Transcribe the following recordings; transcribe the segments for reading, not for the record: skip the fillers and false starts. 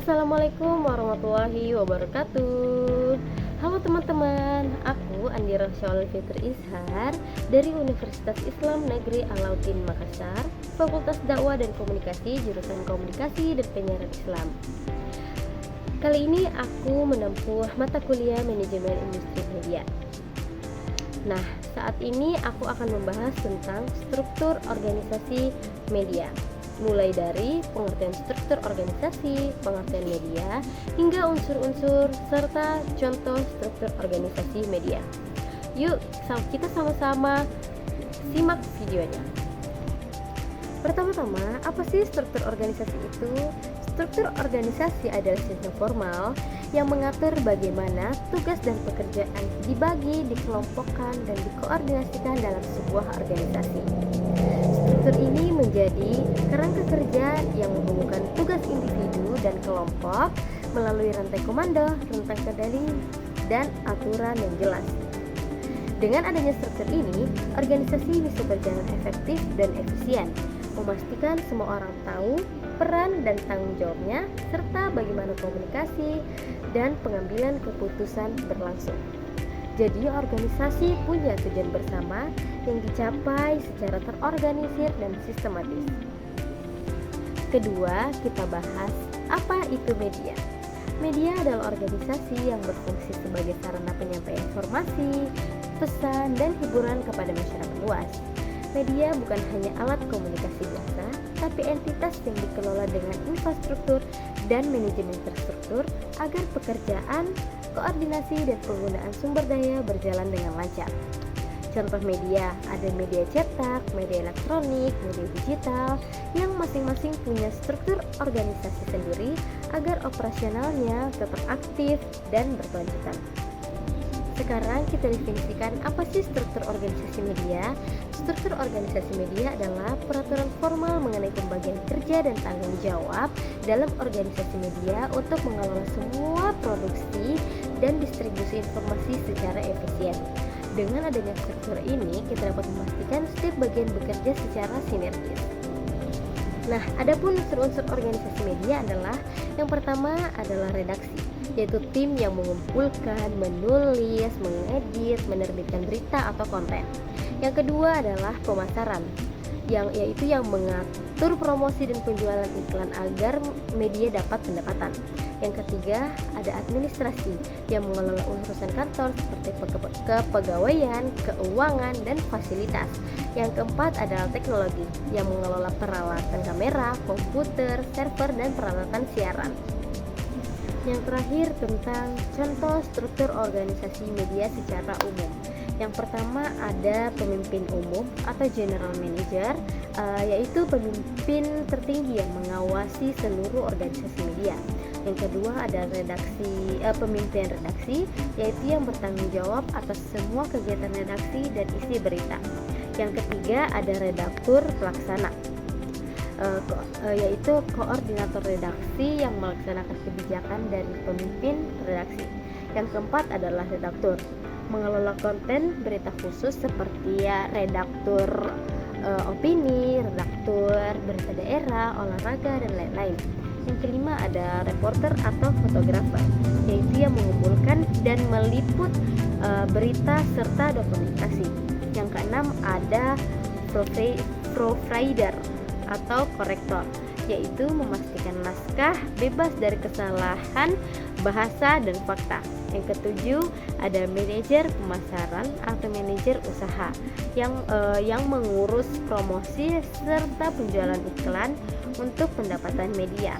Assalamualaikum warahmatullahi wabarakatuh. Halo teman-teman, aku Andira Syawal Fitri Ishar dari Universitas Islam Negeri Alauddin Makassar, Fakultas Dakwah dan Komunikasi, jurusan Komunikasi dan Penyiaran Islam. Kali ini aku menempuh mata kuliah Manajemen Industri Media. Nah, saat ini aku akan membahas tentang struktur organisasi media, mulai dari pengertian struktur organisasi, pengertian media, hingga unsur-unsur serta contoh struktur organisasi media. Yuk, kita sama-sama simak videonya. Pertama-tama, apa sih struktur organisasi itu? Struktur organisasi adalah sistem formal yang mengatur bagaimana tugas dan pekerjaan dibagi, dikelompokkan, dan dikoordinasikan dalam sebuah organisasi. Struktur ini menjadi kerangka kerja yang menghubungkan tugas individu dan kelompok melalui rantai komando, rentang kendali, dan aturan yang jelas. Dengan adanya struktur ini, organisasi bisa berjalan efektif dan efisien, memastikan semua orang tahu peran dan tanggung jawabnya, serta bagaimana komunikasi dan pengambilan keputusan berlangsung. Jadi organisasi punya tujuan bersama yang dicapai secara terorganisir dan sistematis. Kedua, kita bahas apa itu media. Media adalah organisasi yang berfungsi sebagai sarana penyampaian informasi, pesan, dan hiburan kepada masyarakat luas. Media bukan hanya alat komunikasi biasa, tapi entitas yang dikelola dengan infrastruktur dan manajemen terstruktur agar pekerjaan, koordinasi, dan penggunaan sumber daya berjalan dengan lancar. Contoh media, ada media cetak, media elektronik, media digital, yang masing-masing punya struktur organisasi sendiri agar operasionalnya tetap aktif dan berkelanjutan. Sekarang kita definisikan apa sih struktur organisasi media. Struktur organisasi media adalah peraturan formal mengenai pembagian kerja dan tanggung jawab dalam organisasi media untuk mengelola semua produksi dan distribusi informasi secara efisien. Dengan adanya struktur ini, kita dapat memastikan setiap bagian bekerja secara sinergis. Nah, adapun unsur-unsur organisasi media adalah yang pertama adalah redaksi, yaitu tim yang mengumpulkan, menulis, mengedit, menerbitkan berita atau konten. Yang kedua adalah pemasaran, yaitu yang mengatur promosi dan penjualan iklan agar media dapat pendapatan. Yang ketiga ada administrasi yang mengelola urusan kantor seperti kepegawaian, keuangan, dan fasilitas. Yang keempat adalah teknologi yang mengelola peralatan kamera, komputer, server, dan peralatan siaran. Yang terakhir tentang contoh struktur organisasi media secara umum. Yang pertama ada pemimpin umum atau general manager, yaitu pemimpin tertinggi yang mengawasi seluruh organisasi media. Yang kedua ada pemimpin redaksi, yaitu yang bertanggung jawab atas semua kegiatan redaksi dan isi berita. Yang ketiga ada redaktur pelaksana, yaitu koordinator redaksi yang melaksanakan kebijakan dari pemimpin redaksi. Yang keempat adalah redaktur, mengelola konten berita khusus seperti redaktur opini, redaktur berita daerah, olahraga, dan lain-lain. Yang kelima ada reporter atau fotografer, yaitu yang mengumpulkan dan meliput berita serta dokumentasi. Yang keenam ada proofreader atau korektor, yaitu memastikan naskah bebas dari kesalahan bahasa dan fakta. Yang ketujuh ada manajer pemasaran atau manajer usaha yang mengurus promosi serta penjualan iklan untuk pendapatan media.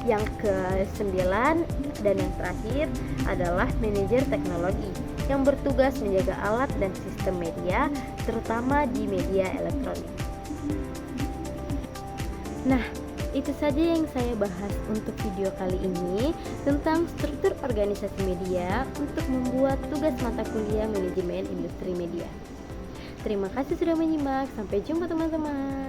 Yang kesembilan dan yang terakhir adalah manajer teknologi yang bertugas menjaga alat dan sistem media, terutama di media elektronik. Nah, itu saja yang saya bahas untuk video kali ini tentang struktur organisasi media untuk membuat tugas mata kuliah Manajemen Industri Media. Terima kasih sudah menyimak, sampai jumpa teman-teman.